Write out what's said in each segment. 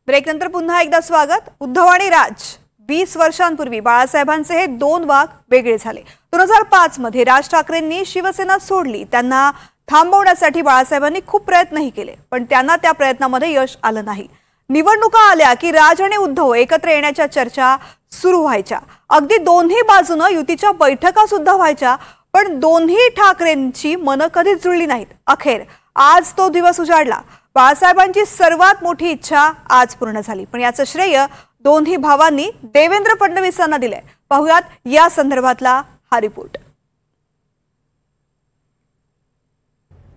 ब्रेकनंतर पुन्हा एकदा स्वागत। उद्धव आणि राज 20 वर्षांपूर्वी बाळासाहेबांचे हे दोन वाघ वेगळे झाले। 2005 मध्ये राज ठाकरेंनी शिवसेना सोडली। त्यांना थांबवण्यासाठी बाळासाहेबांनी खूप प्रयत्नही केले, पण त्यांना त्या प्रयत्नामध्ये यश आलं नाही। निवडणुका आल्या की राज आणि उद्धव एकत्र येण्याच्या चर्चा सुरू व्हायच्या। अगदी दोन्ही बाजूने युतीच्या बैठका सुद्धा व्हायच्या, पण दोन्ही ठाकरेंची मनं कधीच जुळली नाहीत। अखेर आज तो दिवस उजाडला। बाळासाहेबांची सर्वात मोठी इच्छा आज पूर्ण झाली, पण याचं श्रेय दोन्ही भावांनी देवेंद्र फडणवीसांना दिलंय। पाहुयात या संदर्भातला हा रिपोर्ट।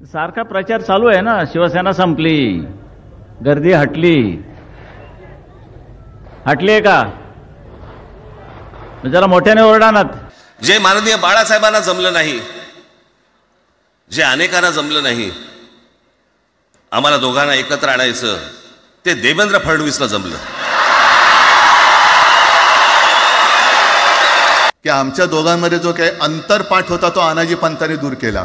सारखा प्रचार चालू आहे ना, शिवसेना संपली, गर्दी हटली आहे का? जरा मोठ्याने ओरडा ना। जे माननीय बाळासाहेबांना जमलं नाही, जे अनेकांना जमलं नाही, आम्हाला दोघांना एकत्र आणायचं, ते देवेंद्र फडणवीसला जमलं। की आमच्या दोघांमध्ये जो काही अंतरपाठ होता तो आनाजी पंतांनी दूर केला।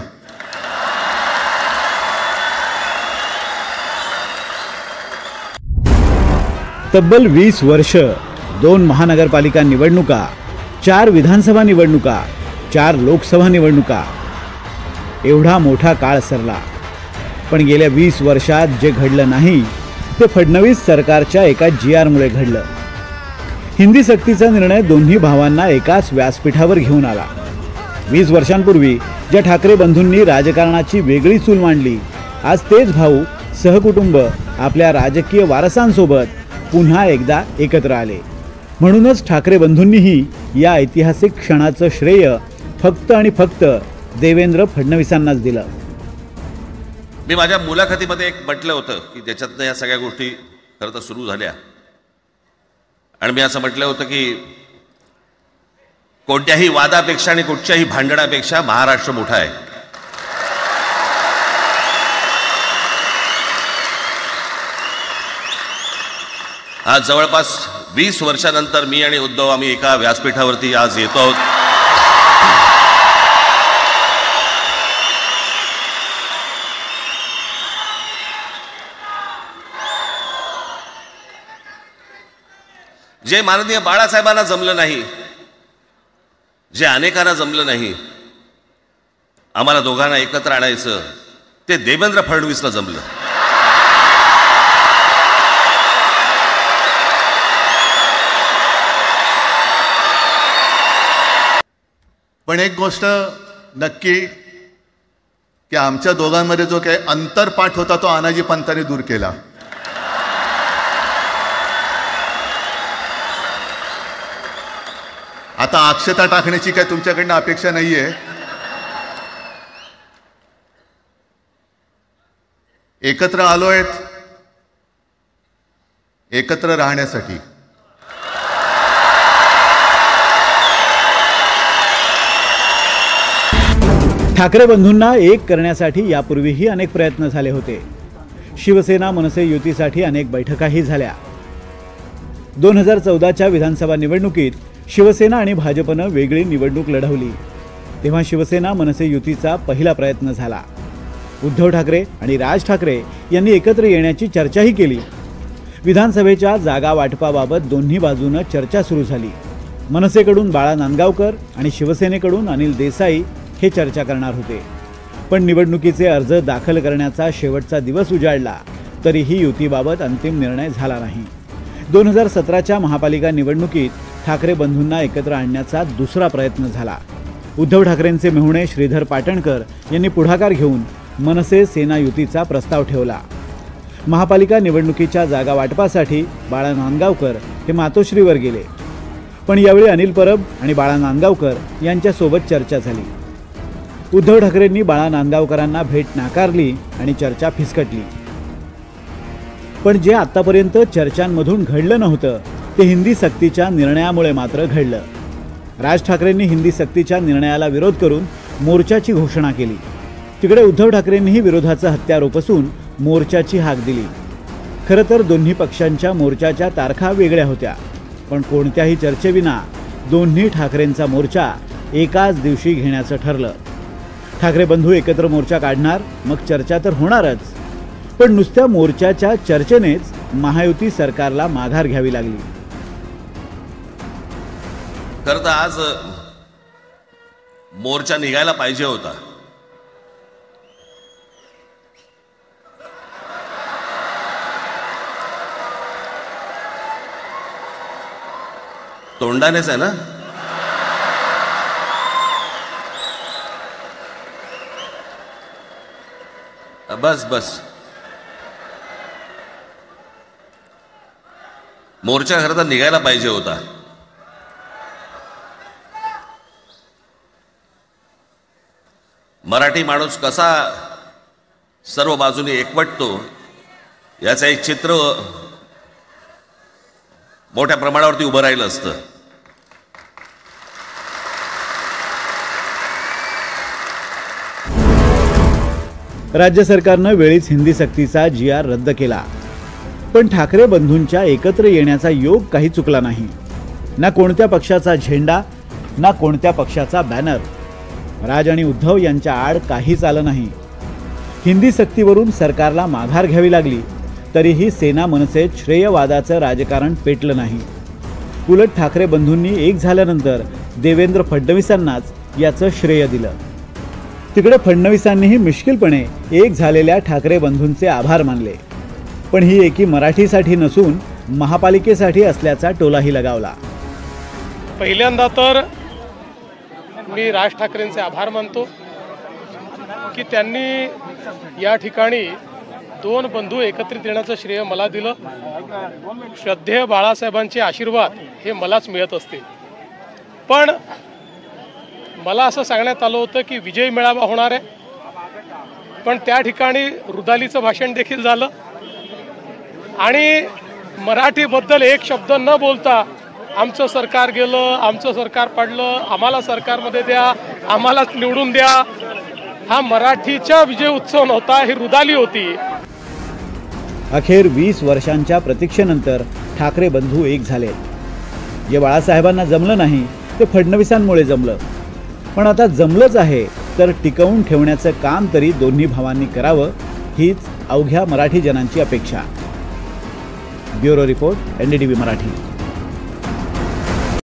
तब्बल 20 वर्ष, 2 महानगरपालिका निवडणुका, 4 विधानसभा निवडणुका, 4 लोकसभा निवडणुका, एवढा मोठा काळ सरला, पण गेल्या 20 वर्षात जे घडलं नाही ते फडणवीस सरकारच्या एका GRमुळे घडलं। हिंदी सक्तीचा निर्णय दोन्ही भावांना एकाच व्यासपीठावर घेऊन आला। 20 वर्षांपूर्वी ज्या ठाकरे बंधूंनी राजकारणाची वेगळी चूल मांडली, आज तेच भाऊ सहकुटुंब आपल्या राजकीय वारसांसोबत पुन्हा एकदा एकत्र आले। म्हणूनच ठाकरे बंधूंनीही या ऐतिहासिक क्षणाचं श्रेय फक्त आणि फक्त देवेंद्र फडणवीसांनाच दिलं। मी माझ्या मुलाखतीमध्ये एक म्हटलं होतं की ज्याच्यातनं या सगळ्या गोष्टी खरं तर सुरू झाल्या, आणि मी असं म्हटलं होतं की कोणत्याही वादापेक्षा आणि कुठच्याही भांडणापेक्षा महाराष्ट्र मोठा आहे। आज जवळपास 20 वर्षानंतर मी आणि उद्धव आम्ही एका व्यासपीठावरती आज येतो आहोत। जे माननीय बाळासाहेबांना जमलं नाही, जे अनेकांना जमलं नाही, आम्हाला दोघांना एकत्र आणायचं, ते देवेंद्र फडणवीसला जमलं। पण एक गोष्ट नक्की की आमच्या दोघांमध्ये जो काही अंतरपाठ होता तो आनाजी पंतांनी दूर केला। आता अक्षता टाकण्याची काय तुमच्याकडनं अपेक्षा नाहीये। एकत्र आलोय एकत्र राहण्यासाठी। ठाकरे बंधूंना एक करण्यासाठी यापूर्वीही अनेक प्रयत्न झाले होते। शिवसेना मनसे युतीसाठी अनेक बैठकाही झाल्या। 2014च्या विधानसभा निवडणुकीत शिवसेना आणि भाजपनं वेगळी निवडणूक लढवली, तेव्हा शिवसेना मनसे युतीचा पहिला प्रयत्न झाला। उद्धव ठाकरे आणि राज ठाकरे यांनी एकत्र येण्याची चर्चाही केली। विधानसभेच्या जागा वाटपाबाबत दोन्ही बाजूनं चर्चा सुरू झाली। मनसेकडून बाळा नांदगावकर आणि शिवसेनेकडून अनिल देसाई हे चर्चा करणार होते, पण निवडणुकीचे अर्ज दाखल करण्याचा शेवटचा दिवस उजाडला तरीही युतीबाबत अंतिम निर्णय झाला नाही। 2017च्या महापालिका निवडणुकीत ठाकरे बंधूंना एकत्र आणण्याचा दुसरा प्रयत्न झाला। उद्धव ठाकरेंचे मेहुणे श्रीधर पाटणकर यांनी पुढाकार घेऊन मनसे सेना युतीचा प्रस्ताव ठेवला। महापालिका निवडणुकीच्या जागा वाटपासाठी बाळा नांदगावकर हे मातोश्रीवर गेले, पण यावेळी अनिल परब आणि बाळा नांदगावकर यांच्यासोबत चर्चा झाली। उद्धव ठाकरेंनी बाळा नांदगावकरांना भेट नाकारली आणि चर्चा फिसकटली। पण जे आतापर्यंत चर्चांमधून घडलं नव्हतं ते हिंदी सक्तीच्या निर्णयामुळे मात्र घडलं। राज ठाकरेंनी हिंदी सक्तीच्या निर्णयाला विरोध करून मोर्चाची घोषणा केली। तिकडे उद्धव ठाकरेंनीही विरोधाचं हत्यार उपसून मोर्चाची हाक दिली। खरं तर दोन्ही पक्षांच्या मोर्चाच्या तारखा वेगळ्या होत्या, पण कोणत्याही चर्चेविना दोन्ही ठाकरेंचा मोर्चा एकाच दिवशी घेण्याचं ठरलं। ठाकरे बंधू एकत्र मोर्चा काढणार, मग चर्चा तर होणारच, पण नुसत्या मोर्चाच्या चर्चेनेच महायुती सरकारला माघार घ्यावी लागली. खरं तर आज मोर्चा निघायला पाहिजे होता. तोंडानेच आहे ना? बस बस. मोर्चा खरं तर निघायला पाहिजे होता. मराठी माणूस कसा सर्व बाजूने एकवटतो याचं एक चित्र मोठ्या प्रमाणावरती उभं राहिलं असतं. राज्य सरकारनं वेळीच हिंदी सक्तीचा GR रद्द केला. पण ठाकरे बंधूंच्या एकत्र येण्याचा योग काही चुकला नाही. ना कोणत्या पक्षाचा झेंडा, ना कोणत्या पक्षाचा बॅनर. राज आणि उद्धव यांच्या आड काहीच आलं नाही. हिंदी सक्तीवरून सरकारला माघार घ्यावी लागली तरीही सेना मनसे श्रेयवादाचं राजकारण पेटलं नाही. उलट ठाकरे बंधूंनी एक झाल्यानंतर देवेंद्र फडणवीसांनाच याचं श्रेय दिलं. तिकडे फडणवीसांनीही मिश्किलपणे एक झालेल्या ठाकरे बंधूंचे आभार मानले. पण ही एकी मराठीसाठी नसून महापालिकेसाठी असल्याचा टोलाही लगावला. पहिल्यांदा तर मी राज ठाकरेंचे आभार मानतो की त्यांनी या ठिकाणी दोन बंधू एकत्रित येण्याचं श्रेय मला दिलं. श्रद्धेय बाळासाहेबांचे आशीर्वाद हे मलाच मिळत असतील. पण मला असं सांगण्यात आलं होतं की विजय मेळावा होणार आहे, पण त्या ठिकाणी रुदालीचं भाषण देखील झालं आणि मराठीबद्दल एक शब्द न बोलता आमचं सरकार गेलं, आमचं सरकार पडलं, आम्हाला सरकारमध्ये द्या, आम्हालाच निवडून द्या, हा मराठीचा विजय उत्सव नव्हता, ही रुदाली होती. अखेर 20 वर्षांच्या प्रतीक्षेनंतर ठाकरे बंधू एक झाले. जे बाळासाहेबांना जमलं नाही ते फडणवीसांमुळे जमलं. पण आता जमलंच आहे तर टिकवून ठेवण्याचं काम तरी दोन्ही भावांनी करावं हीच अवघ्या मराठी जनांची अपेक्षा. Bureau report, NDTV Marathi.